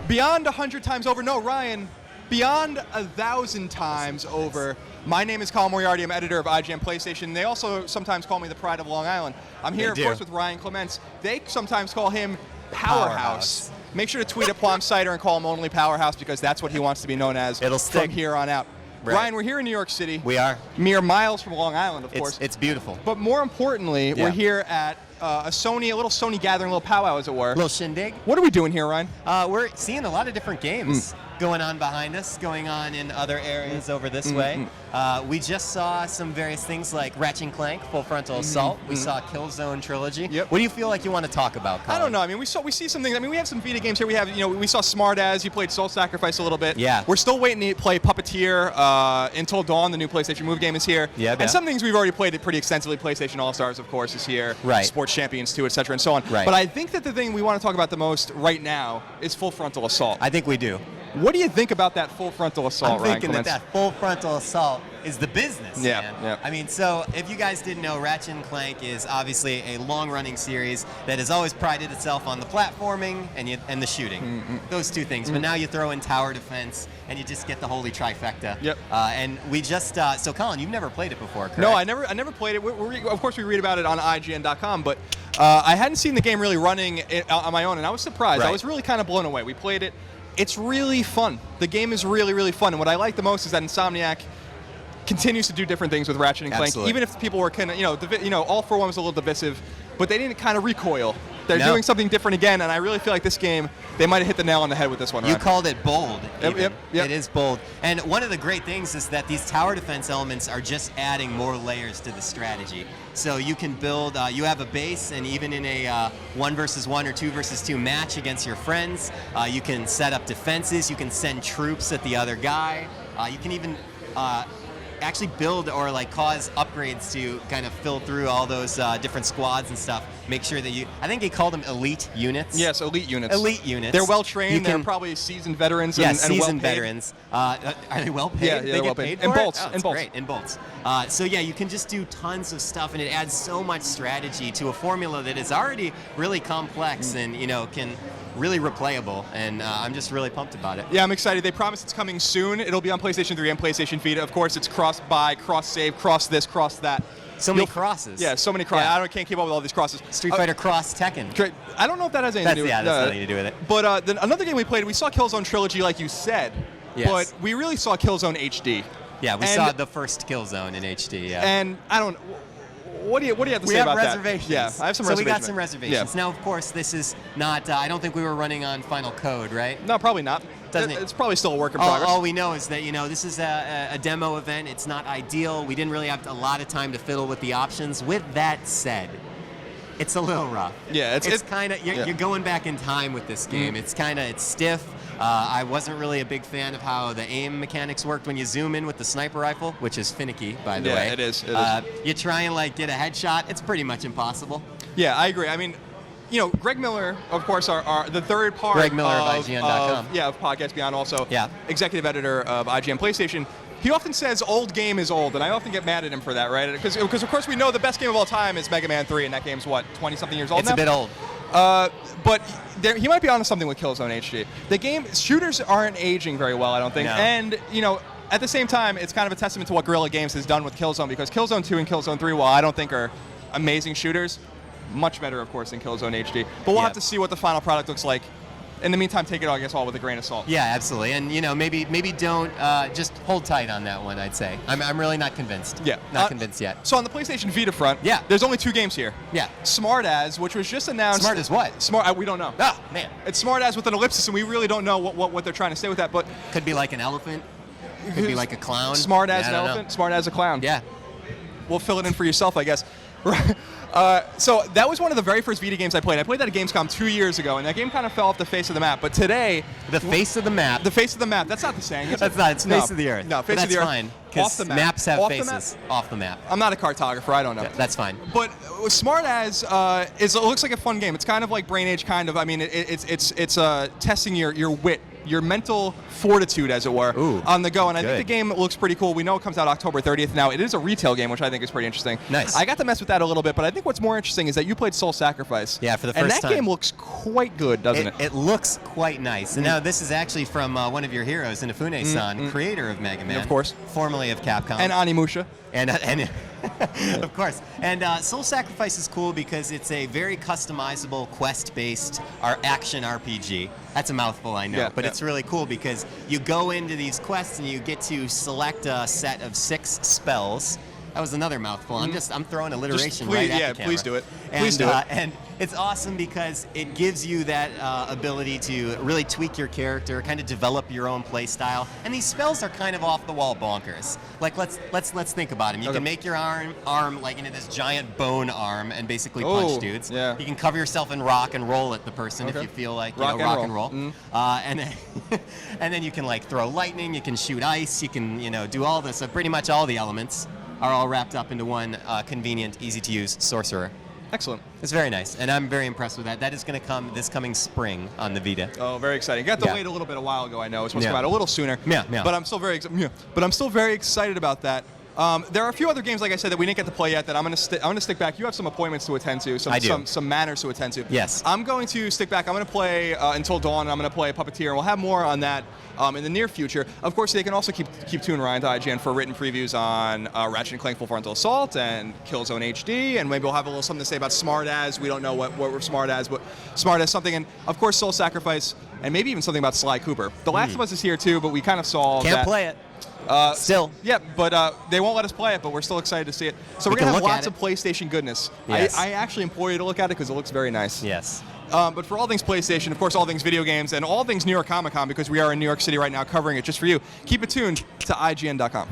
Beyond 100 times over. No, Ryan, beyond 1,000 times over. My name is Colin Moriarty. I'm editor of IGN PlayStation. They also sometimes call me the Pride of Long Island. I'm here, of course, with Ryan Clements. They sometimes call him Powerhouse. Make sure to tweet at Plum Cider and call him only Powerhouse because that's what he wants to be known as from here on out. Right. Ryan, we're here in New York City. We are. Mere miles from Long Island, of course. It's beautiful. But more importantly, we're here at a little Sony gathering, a little powwow, as it were. A little shindig. What are we doing here, Ryan? We're seeing a lot of different games going on behind us, going on in other areas over this way. We just saw some various things like Ratchet Clank, Full Frontal Assault. We saw Killzone Trilogy. Yep. What do you feel like you want to talk about, Colin? I don't know. I mean, we see some things. I mean, we have some Vita games here. We have, we saw Smart As. You played Soul Sacrifice a little bit. Yeah. We're still waiting to play Puppeteer. Until Dawn, the new PlayStation Move game is here. Yeah. And some things we've already played pretty extensively. PlayStation All Stars, of course, is here. Right. Sports Champions 2, etc., and so on. Right. But I think that the thing we want to talk about the most right now is Full Frontal Assault. I think we do. What do you think about that Full Frontal Assault, I'm thinking Ryan that Full Frontal Assault is the business, man. Yeah. I mean, so if you guys didn't know, Ratchet Clank is obviously a long-running series that has always prided itself on the platforming and the shooting. Those two things. But now you throw in tower defense, and you just get the holy trifecta. Yep. And we just so Colin, you've never played it before, correct? No, I never played it. Of course, we read about it on IGN.com, but I hadn't seen the game really running on my own, and I was surprised. Right. I was really kind of blown away. We played it. It's really fun. The game is really, really fun, and what I like the most is that Insomniac continues to do different things with Ratchet and Clank. Absolutely. Even if people were kind of, All For One was a little divisive, but they didn't kind of recoil. They're doing something different again, and I really feel like this game, they might have hit the nail on the head with this one. You called it bold. Yep. It is bold. And one of the great things is that these tower defense elements are just adding more layers to the strategy. So you can build, you have a base, and even in a 1 versus 1 or 2 versus 2 match against your friends, you can set up defenses, you can send troops at the other guy, you can even actually build or cause upgrades to kind of fill through all those different squads and stuff. Make sure that I think he called them elite units. Yes, elite units. Elite units. They're well trained. They're probably seasoned veterans. Yeah, and seasoned well-paid. veterans. Are they well paid? Yeah, they they're get well paid. paid In for bolts. it? Oh, that's great. In bolts. So yeah, you can just do tons of stuff, and it adds so much strategy to a formula that is already really complex and can really replayable, and I'm just really pumped about it. Yeah, I'm excited. They promise it's coming soon. It'll be on PlayStation 3 and PlayStation Vita. Of course, it's cross-buy, cross-save, cross-this, cross-that. So many crosses. Yeah, so many crosses. I can't keep up with all these crosses. Street Fighter cross Tekken. I don't know if that has anything to do with it. Yeah, that's nothing to do with it. But then another game we played, we saw Killzone Trilogy, like you said. Yes. But we really saw Killzone HD. Yeah, we saw the first Killzone in HD. Yeah. And I don't. What do you have to say about that? We have reservations. Yeah, I have some reservations. So we got some reservations. Yeah. Now, of course, this is not. I don't think we were running on final code, right? No, probably not. It's probably still a work in progress. All we know is that this is a demo event. It's not ideal. We didn't really have a lot of time to fiddle with the options. With that said, it's a little rough. Yeah, it's kind of you're going back in time with this game. It's stiff. I wasn't really a big fan of how the aim mechanics worked when you zoom in with the sniper rifle, which is finicky, by the way. Yeah, it is. You try and get a headshot, it's pretty much impossible. Yeah, I agree. I mean, Greg Miller, of course, are the third part Greg Miller of IGN.com. Of Podcast Beyond, also Yeah. executive editor of IGN PlayStation. He often says old game is old, and I often get mad at him for that, right? Because of course we know the best game of all time is Mega Man 3, and that game's what, 20-something years old now? It's a bit old. But he might be onto something with Killzone HD. The game shooters aren't aging very well, I don't think. No. And at the same time, it's kind of a testament to what Guerrilla Games has done with Killzone, because Killzone 2 and Killzone 3, while I don't think are amazing shooters, much better, of course, than Killzone HD. But we'll have to see what the final product looks like. In the meantime, take it all, I guess, all with a grain of salt. Yeah, absolutely. And maybe don't just hold tight on that one. I'd say I'm really not convinced. Yeah, not convinced yet. So on the PlayStation Vita front, Yeah. there's only 2 games here. Yeah. Smart As, which was just announced. Smart as what? Smart. We don't know. Oh man, It's Smart As with an ellipsis, and we really don't know what they're trying to say with that. But could be like an elephant. Could be like a clown. Smart as I an don't know. elephant. Smart as a clown. Yeah. We'll fill it in for yourself, I guess. So that was one of the very first Vita games I played. I played that at Gamescom 2 years ago, and that game kind of fell off the face of the map. But today, The face of the map. the face of the map. That's not the saying. Is That's it? not. It's face No. of the earth. No, face But of the that's earth. fine. Off Because the map. maps have Off the faces. Off the map. I'm not a cartographer. I don't know. That's fine. But Smart As it looks like a fun game. It's kind of like Brain Age, kind of. I mean, it's testing your wit your mental fortitude, as it were, on the go. And I think the game looks pretty cool. We know it comes out October 30th now. It is a retail game, which I think is pretty interesting. Nice. I got to mess with that a little bit, but I think what's more interesting is that you played Soul Sacrifice. Yeah, for the first time. And that game looks quite good, doesn't it? It looks quite nice. And now this is actually from one of your heroes, Inafune-san, creator of Mega Man. Of course. Formerly of Capcom. And Onimusha. And of course. And Soul Sacrifice is cool because it's a very customizable, quest-based action RPG. That's a mouthful, I know, but it's really cool because you go into these quests and you get to select a set of 6 spells. That was another mouthful. I'm throwing alliteration right at the camera. Please do it. And it's awesome because it gives you that ability to really tweak your character, kind of develop your own play style. And these spells are kind of off the wall bonkers. Like let's think about them. You can make your arm like into this giant bone arm and basically punch dudes. Yeah. You can cover yourself in rock and roll at the person if you feel like rock and roll. And then and then you can like throw lightning. You can shoot ice. You can do all this. So pretty much all the elements are all wrapped up into one convenient, easy-to-use sorcerer. Excellent. It's very nice, and I'm very impressed with that. That is going to come this coming spring on the Vita. Oh, very exciting. It got delayed a little bit a while ago, I know. It's supposed to come out a little sooner. But I'm still very excited about that. There are a few other games, like I said, that we didn't get to play yet that I'm going to stick back. You have some appointments to attend to, some manners to attend to. Yes. I'm going to stick back. I'm going to play Until Dawn, and I'm going to play Puppeteer, and we'll have more on that in the near future. Of course, they can also keep tuned, Ryan, to IGN for written previews on Ratchet & Clank Full Frontal Assault and Killzone HD, and maybe we'll have a little something to say about Smart As. We don't know what we're Smart As, but Smart As something. And, of course, Soul Sacrifice, and maybe even something about Sly Cooper. The Last of Us is here, too, but we kind of saw Can't play it. Still. Yeah, but they won't let us play it, but we're still excited to see it. So we're going to have lots of PlayStation goodness. Yes. I actually implore you to look at it because it looks very nice. Yes. But for all things PlayStation, of course, all things video games, and all things New York Comic Con, because we are in New York City right now covering it just for you, keep it tuned to IGN.com.